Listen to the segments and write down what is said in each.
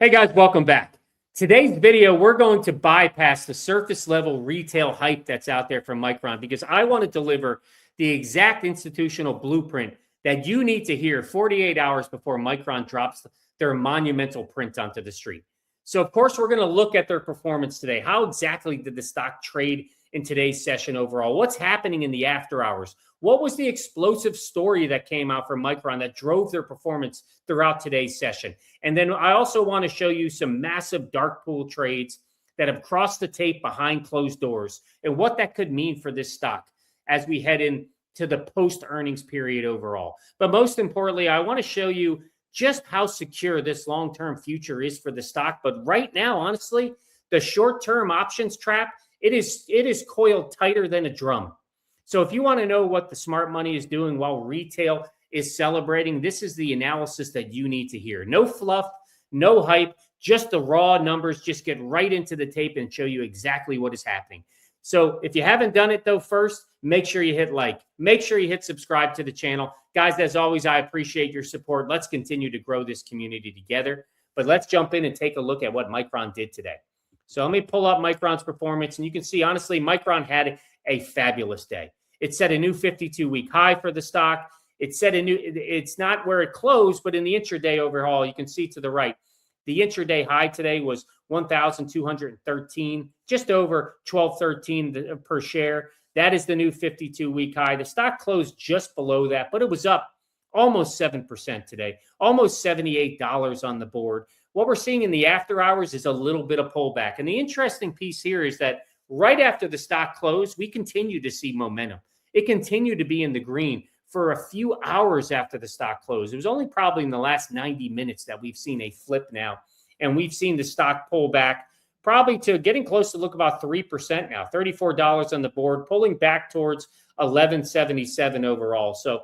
Hey guys, welcome back. Today's video, we're going to bypass the surface level retail hype that's out there from Micron because I want to deliver the exact institutional blueprint that you need to hear 48 hours before Micron drops their monumental print onto the street. So of course, we're going to look at their performance today. How exactly did the stock trade in today's session overall? What's happening in the after hours? What was the explosive story that came out from Micron that drove their performance throughout today's session? And then I also want to show you some massive dark pool trades that have crossed the tape behind closed doors and what that could mean for this stock as we head into the post-earnings period overall. But most importantly, I want to show you just how secure this long-term future is for the stock. But right now, honestly, the short-term options trap, it is coiled tighter than a drum. So if you want to know what the smart money is doing while retail is celebrating, this is the analysis that you need to hear. No fluff, no hype, just the raw numbers. Just get right into the tape and show you exactly what is happening. So if you haven't done it though, first, make sure you hit like, make sure you hit subscribe to the channel. Guys, as always, I appreciate your support. Let's continue to grow this community together. But let's jump in and take a look at what Micron did today. So let me pull up Micron's performance, and you can see, honestly, Micron had a fabulous day. It set a new 52-week high for the stock. It set a new, it's not where it closed, but in the intraday overall, you can see to the right, the intraday high today was 1,213, just over 12.13 per share. That is the new 52-week high. The stock closed just below that, but it was up almost 7% today, almost $78 on the board. What we're seeing in the after hours is a little bit of pullback. And the interesting piece here is that right after the stock closed, we continue to see momentum. It continued to be in the green for a few hours after the stock closed. It was only probably in the last 90 minutes that we've seen a flip now. And we've seen the stock pull back probably to getting close to look about 3% now, $34 on the board, pulling back towards 11.77 overall. So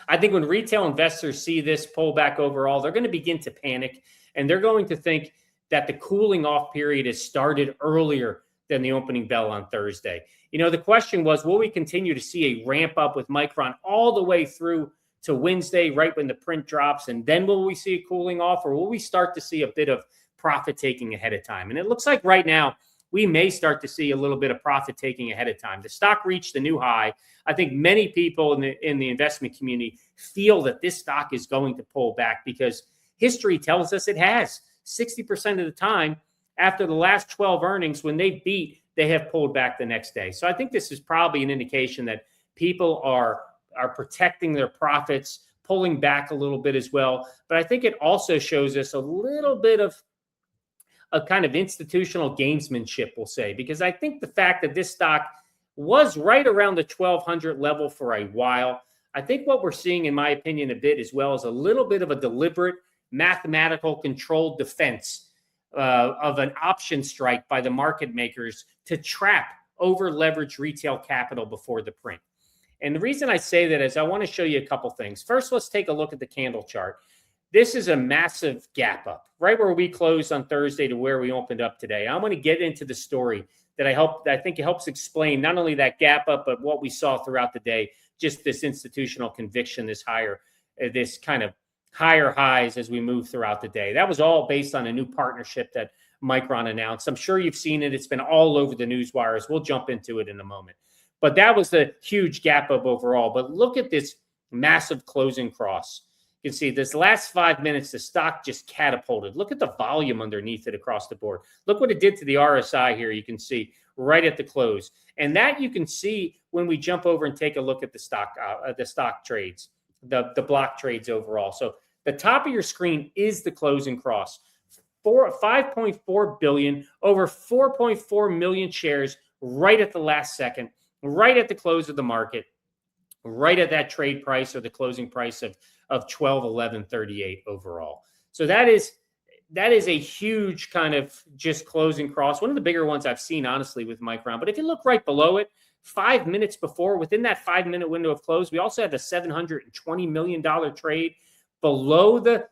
I think when retail investors see this pullback overall, they're going to begin to panic, and they're going to think that the cooling off period has started earlier than the opening bell on Thursday. You know, the question was, will we continue to see a ramp up with Micron all the way through to Wednesday, right when the print drops, and then will we see a cooling off, or will we start to see a bit of profit taking ahead of time? And it looks like right now we may start to see a little bit of profit taking ahead of time. The stock reached a new high. I think many people in the investment community feel that this stock is going to pull back because history tells us it has. 60% of the time after the last 12 earnings, when they beat, they have pulled back the next day. So I think this is probably an indication that people are protecting their profits, pulling back a little bit as well. But I think it also shows us a little bit of a kind of institutional gamesmanship, we'll say, because I think the fact that this stock was right around the 1,200 level for a while, I think what we're seeing, in my opinion, a bit as well is a little bit of a deliberate mathematical controlled defense of an option strike by the market makers to trap over leveraged retail capital before the print. And the reason I say that is I want to show you a couple things. First, let's take a look at the candle chart. This is a massive gap up, right where we closed on Thursday to where we opened up today. I'm going to get into the story that I think it helps explain not only that gap up, but what we saw throughout the day, just this institutional conviction, this kind of higher highs as we move throughout the day. That was all based on a new partnership that Micron announced. I'm sure you've seen it. It's been all over the news wires. We'll jump into it in a moment. But that was the huge gap up overall. But look at this massive closing cross. You can see this last 5 minutes, the stock just catapulted. Look at the volume underneath it across the board. Look what it did to the RSI here. You can see right at the close. And that you can see when we jump over and take a look at the stock trades, the block trades overall. So the top of your screen is the closing cross. 5.4 billion, over 4.4 million shares right at the last second, right at the close of the market, right at that trade price or the closing price of 12.1138 overall. So that is a huge kind of just closing cross. One of the bigger ones I've seen, honestly, with Micron. But if you look right below it, 5 minutes before, within that 5-minute window of close, we also had the $720 million trade below the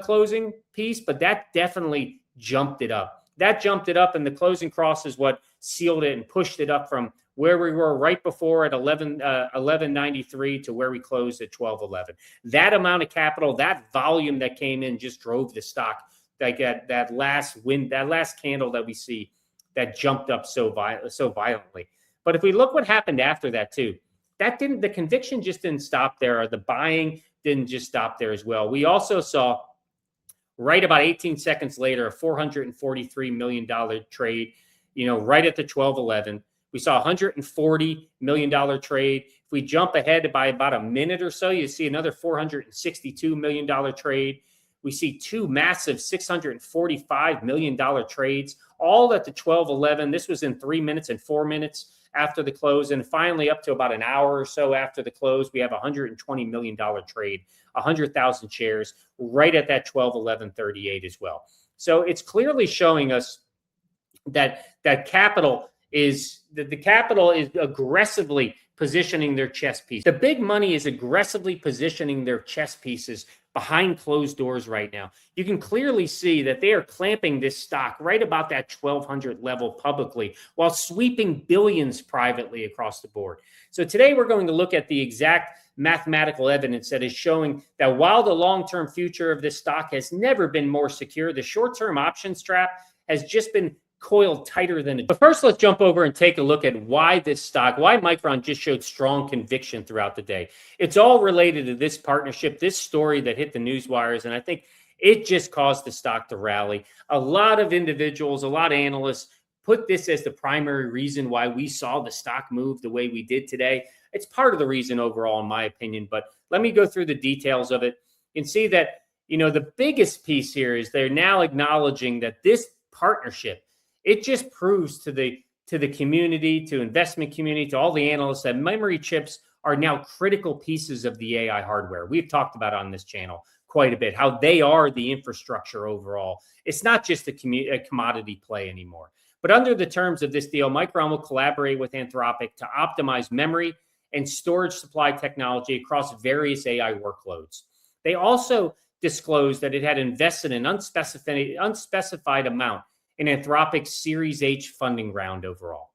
closing piece, but that definitely jumped it up. That jumped it up, and the closing cross is what sealed it and pushed it up from where we were right before at 1193 to where we closed at 1211. That amount of capital, that volume that came in just drove the stock like that last candle that we see that jumped up so violently. But if we look what happened after that too, the conviction just didn't stop there, or the buying didn't just stop there as well. We also saw right about 18 seconds later a $443 million trade, right at the 1211. We saw $140 million trade. If we jump ahead by about a minute or so, you see another $462 million trade. We see two massive $645 million trades, all at the 1211. This was in 3 minutes and 4 minutes after the close. And finally, up to about an hour or so after the close, we have a $120 million trade, 100,000 shares, right at that 1211.38 as well. So it's clearly showing us that capital is aggressively positioning their chess piece. The big money is aggressively positioning their chess pieces behind closed doors right now. You can clearly see that they are clamping this stock right about that 1200 level publicly, while sweeping billions privately across the board. So today we're going to look at the exact mathematical evidence that is showing that while the long-term future of this stock has never been more secure, the short-term options trap has just been coiled tighter than it. But first, let's jump over and take a look at why Micron just showed strong conviction throughout the day. It's all related to this partnership, this story that hit the news wires, and I think it just caused the stock to rally. A lot of individuals, a lot of analysts put this as the primary reason why we saw the stock move the way we did today. It's part of the reason overall, in my opinion, but let me go through the details of it. You can see that, the biggest piece here is they're now acknowledging that this partnership, it just proves to the community, to investment community, to all the analysts that memory chips are now critical pieces of the AI hardware. We've talked about on this channel quite a bit how they are the infrastructure overall. It's not just a commodity play anymore. But under the terms of this deal, Micron will collaborate with Anthropic to optimize memory and storage supply technology across various AI workloads. They also disclosed that it had invested an unspecified amount in Anthropic's Series H funding round overall.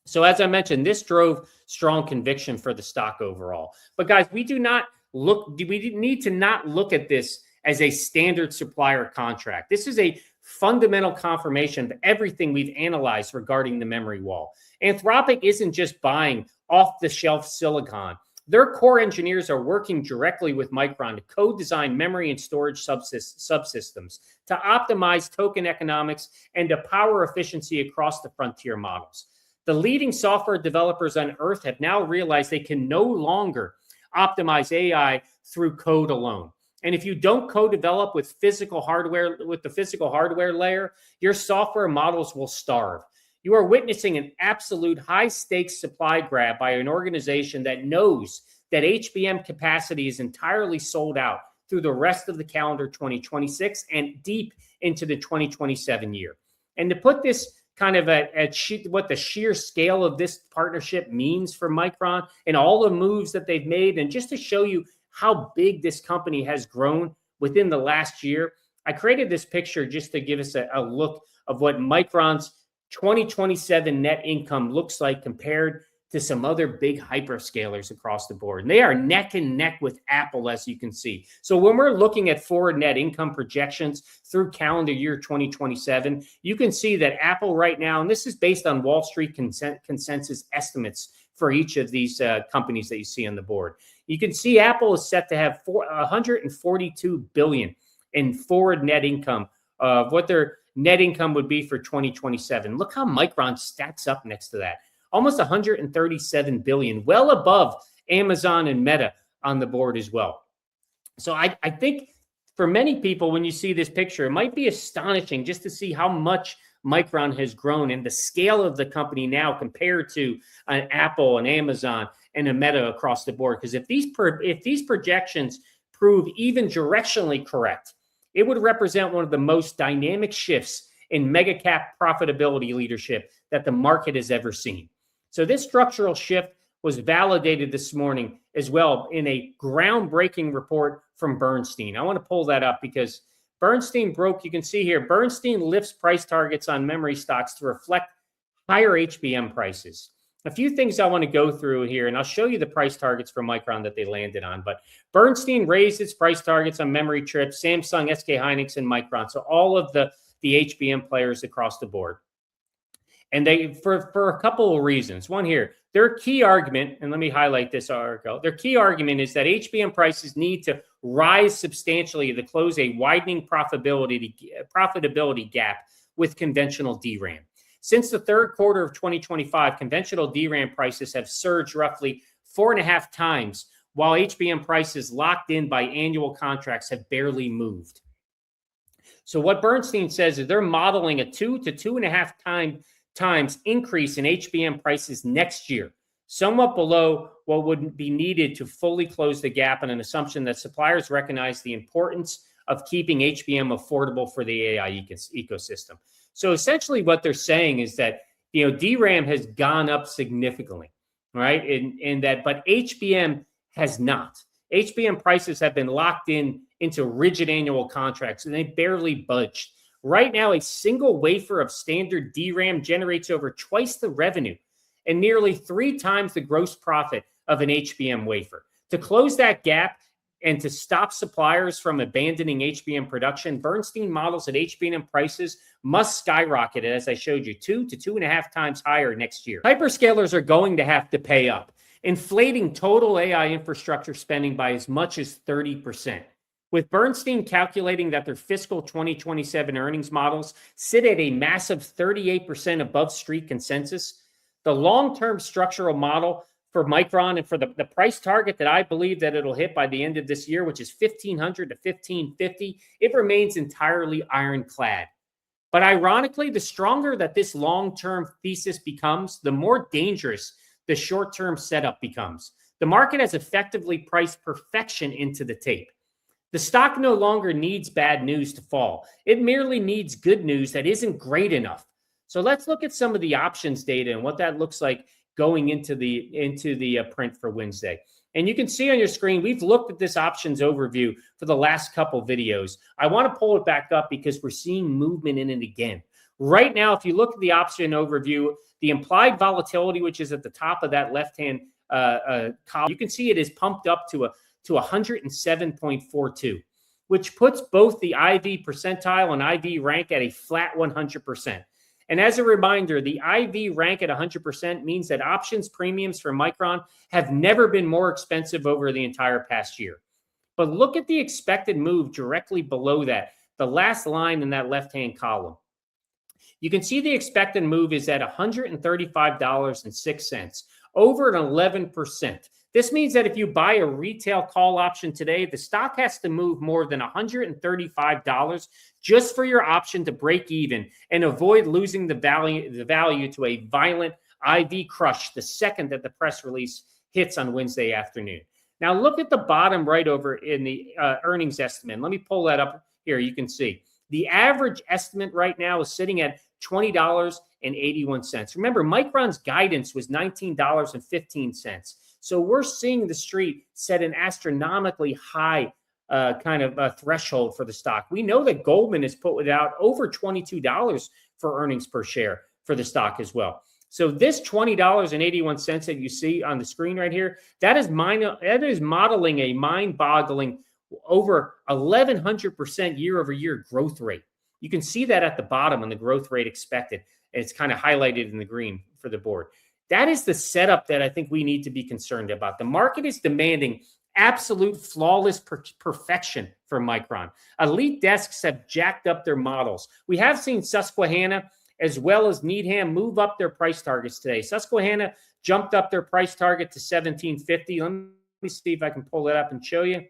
So as I mentioned, this drove strong conviction for the stock overall. But guys, we need to not look at this as a standard supplier contract. This is a fundamental confirmation of everything we've analyzed regarding the memory wall. Anthropic isn't just buying off-the-shelf silicon. Their core engineers are working directly with Micron to co-design memory and storage subsystems to optimize token economics and to power efficiency across the frontier models. The leading software developers on Earth have now realized they can no longer optimize AI through code alone. And if you don't co-develop with the physical hardware layer, your software models will starve. You are witnessing an absolute high-stakes supply grab by an organization that knows that HBM capacity is entirely sold out through the rest of the calendar 2026 and deep into the 2027 year. And to put this kind of what the sheer scale of this partnership means for Micron and all the moves that they've made, and just to show you how big this company has grown within the last year, I created this picture just to give us a look of what Micron's 2027 net income looks like compared to some other big hyperscalers across the board. And they are neck and neck with Apple, as you can see. So when we're looking at forward net income projections through calendar year 2027, you can see that Apple right now, and this is based on Wall Street consensus estimates for each of these companies that you see on the board. You can see Apple is set to have $142 billion in forward net income of what their net income would be for 2027. Look how Micron stacks up next to that. Almost $137 billion, well above Amazon and Meta on the board as well. So I think for many people, when you see this picture, it might be astonishing just to see how much Micron has grown and the scale of the company now compared to an Apple and Amazon and a Meta across the board. Because if these projections prove even directionally correct, it would represent one of the most dynamic shifts in mega cap profitability leadership that the market has ever seen. So this structural shift was validated this morning as well in a groundbreaking report from Bernstein. I want to pull that up because Bernstein broke, you can see here, Bernstein lifts price targets on memory stocks to reflect higher HBM prices. A few things I want to go through here, and I'll show you the price targets for Micron that they landed on. But Bernstein raised its price targets on memory chips, Samsung, SK Hynix, and Micron. So all of the HBM players across the board. And they, for a couple of reasons. One here, their key argument, and let me highlight this article, their key argument is that HBM prices need to rise substantially to close a widening profitability gap with conventional DRAM. Since the third quarter of 2025, conventional DRAM prices have surged roughly 4.5 times, while HBM prices locked in by annual contracts have barely moved. So what Bernstein says is they're modeling a 2 to 2.5 times increase in HBM prices next year, somewhat below what would be needed to fully close the gap, on an assumption that suppliers recognize the importance of keeping HBM affordable for the AI ecosystem. So essentially what they're saying is that, DRAM has gone up significantly, right? In that, but HBM has not. HBM prices have been locked into rigid annual contracts, and they barely budged. Right now, a single wafer of standard DRAM generates over twice the revenue and nearly 3 times the gross profit of an HBM wafer. To close that gap and to stop suppliers from abandoning HBM production, Bernstein models that HBM prices must skyrocket, as I showed you, 2 to 2.5 times higher next year. Hyperscalers are going to have to pay up, inflating total AI infrastructure spending by as much as 30%. With Bernstein calculating that their fiscal 2027 earnings models sit at a massive 38% above street consensus, the long-term structural model for Micron and for the price target that I believe that it'll hit by the end of this year, which is $1,500 to $1,550, it remains entirely ironclad. But ironically, the stronger that this long-term thesis becomes, the more dangerous the short-term setup becomes. The market has effectively priced perfection into the tape. The stock no longer needs bad news to fall. It merely needs good news that isn't great enough. So let's look at some of the options data and what that looks like going into the print for Wednesday. And you can see on your screen, we've looked at this options overview for the last couple videos. I want to pull it back up because we're seeing movement in it again. Right now, if you look at the option overview, the implied volatility, which is at the top of that left-hand column, you can see it is pumped up to 107.42, which puts both the IV percentile and IV rank at a flat 100%. And as a reminder, the IV rank at 100% means that options premiums for Micron have never been more expensive over the entire past year. But look at the expected move directly below that, the last line in that left-hand column. You can see the expected move is at $135.06, over an 11%. This means that if you buy a retail call option today, the stock has to move more than $135 just for your option to break even and avoid losing the value to a violent IV crush the second that the press release hits on Wednesday afternoon. Now look at the bottom right over in the earnings estimate. Let me pull that up here. You can see the average estimate right now is sitting at $20.81. Remember, Micron's guidance was $19.15. So we're seeing the street set an astronomically high threshold for the stock. We know that Goldman has put out over $22 for earnings per share for the stock as well. So this $20.81 that you see on the screen right here, that is modeling a mind-boggling over 1,100% year-over-year growth rate. You can see that at the bottom on the growth rate expected, and it's kind of highlighted in the green for the board. That is the setup that I think we need to be concerned about. The market is demanding absolute flawless perfection for Micron. Elite desks have jacked up their models. We have seen Susquehanna as well as Needham move up their price targets today. Susquehanna jumped up their price target to $17.50. Let me see if I can pull that up and show you.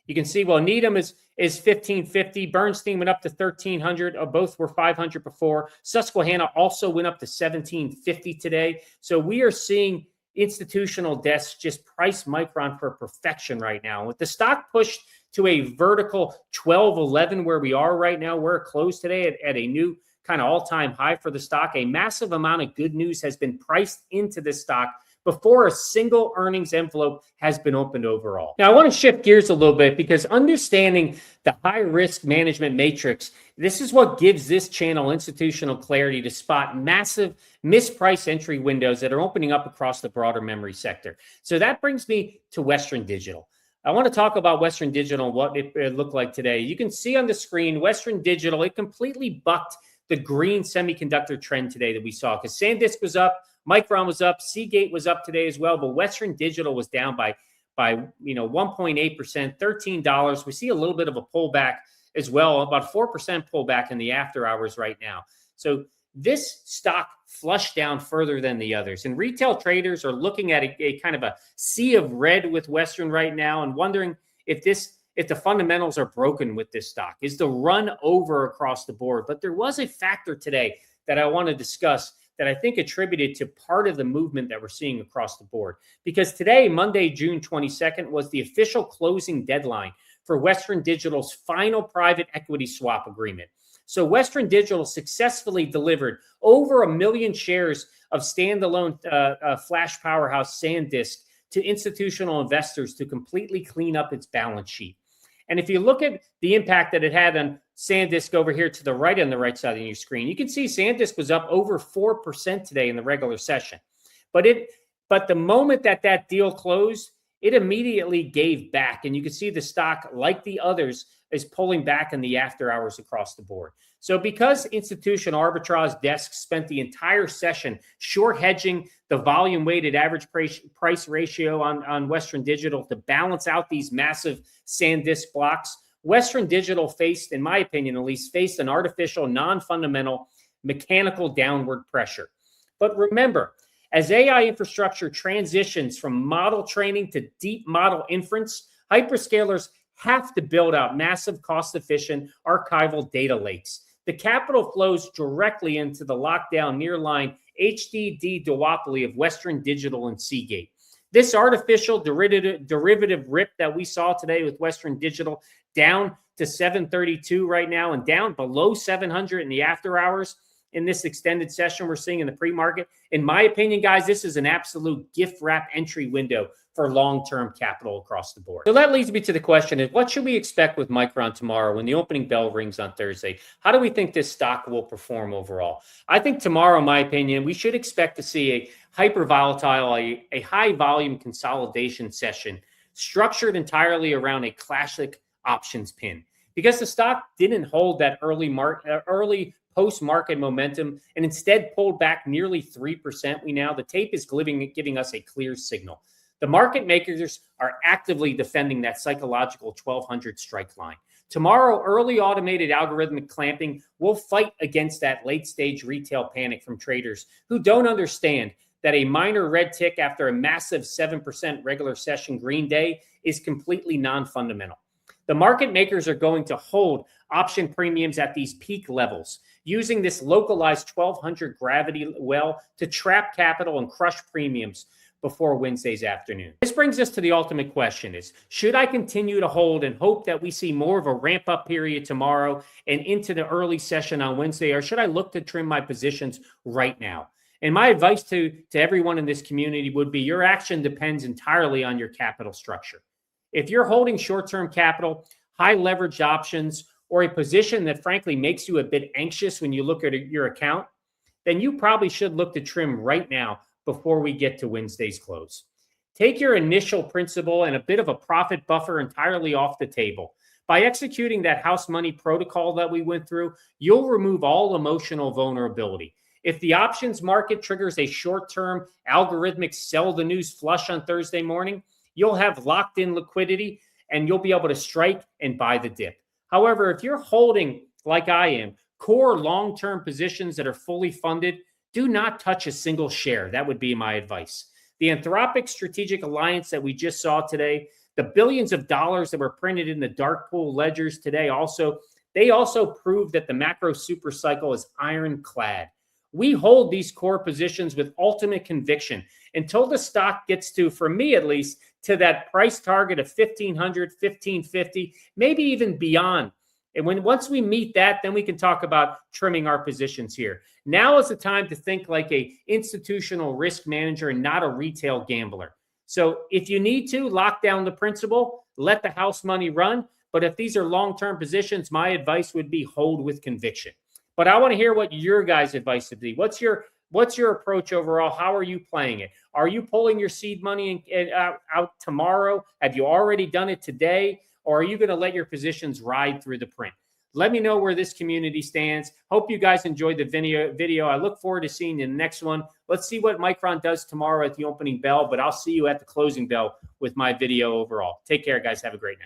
You can see, well, Needham is $15.50. Bernstein went up to $1,300. Both were $500 before. Susquehanna also went up to $17.50 today. So we are seeing institutional desks just price Micron for perfection right now. With the stock pushed to a vertical 12.11 where we are right now, we're closed today at a new kind of all-time high for the stock. A massive amount of good news has been priced into this stock before a single earnings envelope has been opened overall. Now, I want to shift gears a little bit because understanding the high risk management matrix, this is what gives this channel institutional clarity to spot massive mispriced entry windows that are opening up across the broader memory sector. So that brings me to Western Digital. I want to talk about Western Digital and what it looked like today. You can see on the screen, Western Digital, it completely bucked the green semiconductor trend today that we saw because SanDisk was up, Micron was up, Seagate was up today as well, but Western Digital was down by 1.8%, $13. We see a little bit of a pullback as well, about 4% pullback in the after hours right now. So this stock flushed down further than the others. And retail traders are looking at a kind of a sea of red with Western right now and wondering if the fundamentals are broken with this stock. Is the run over across the board? But there was a factor today that I want to discuss that I think attributed to part of the movement that we're seeing across the board. Because today, Monday, June 22nd, was the official closing deadline for Western Digital's final private equity swap agreement. So Western Digital successfully delivered over 1 million shares of standalone flash powerhouse SanDisk to institutional investors to completely clean up its balance sheet. And if you look at the impact that it had on SanDisk over here to the right on the right side of your screen, you can see SanDisk was up over 4% today in the regular session. But the moment that deal closed, it immediately gave back. And you can see the stock, like the others, is pulling back in the after hours across the board. So because institutional arbitrage desks spent the entire session short hedging the volume weighted average price ratio on Western Digital to balance out these massive SanDisk blocks, Western Digital faced, in my opinion at least, faced an artificial, non-fundamental, mechanical downward pressure. But remember, as AI infrastructure transitions from model training to deep model inference, hyperscalers have to build out massive, cost-efficient archival data lakes. The capital flows directly into the lockdown nearline HDD duopoly of Western Digital and Seagate. This artificial derivative rip that we saw today with Western Digital down to 732 right now and down below 700 in the after hours in this extended session we're seeing in the pre-market. In my opinion, guys, this is an absolute gift wrap entry window for long-term capital across the board. So that leads me to the question is, what should we expect with Micron tomorrow when the opening bell rings on Thursday? How do we think this stock will perform overall? I think tomorrow, in my opinion, we should expect to see a hyper volatile, a high volume consolidation session structured entirely around a classic options pin. Because the stock didn't hold that early post-market momentum and instead pulled back nearly 3%. The tape is giving us a clear signal. The market makers are actively defending that psychological 1200 strike line. Tomorrow, early automated algorithmic clamping will fight against that late-stage retail panic from traders who don't understand that a minor red tick after a massive 7% regular session green day is completely non-fundamental. The market makers are going to hold option premiums at these peak levels, using this localized 1200 gravity well to trap capital and crush premiums before Wednesday's afternoon. This brings us to the ultimate question is, should I continue to hold and hope that we see more of a ramp up period tomorrow and into the early session on Wednesday, or should I look to trim my positions right now? And my advice to everyone in this community would be your action depends entirely on your capital structure. If you're holding short-term capital, high leverage options, or a position that frankly makes you a bit anxious when you look at your account, then you probably should look to trim right now before we get to Wednesday's close. Take your initial principal and a bit of a profit buffer entirely off the table. By executing that house money protocol that we went through, you'll remove all emotional vulnerability. If the options market triggers a short-term algorithmic sell the news flush on Thursday morning, you'll have locked in liquidity and you'll be able to strike and buy the dip. However, if you're holding, like I am, core long-term positions that are fully funded, do not touch a single share. That would be my advice. The Anthropic strategic alliance that we just saw today, the billions of dollars that were printed in the dark pool ledgers today they also prove that the macro supercycle is ironclad. We hold these core positions with ultimate conviction until the stock gets to, for me at least, to that price target of 1,500, 1,550, maybe even beyond And once we meet that, then we can talk about trimming our positions here. Now is the time to think like a institutional risk manager and not a retail gambler. So if you need to lock down the principal, let the house money run. But if these are long-term positions, my advice would be hold with conviction. But I want to hear what your guys' advice would be. What's your approach overall? How are you playing it? Are you pulling your seed money out tomorrow? Have you already done it today? Or are you going to let your positions ride through the print? Let me know where this community stands. Hope you guys enjoyed the video. I look forward to seeing you in the next one. Let's see what Micron does tomorrow at the opening bell, but I'll see you at the closing bell with my video overall. Take care, guys. Have a great night.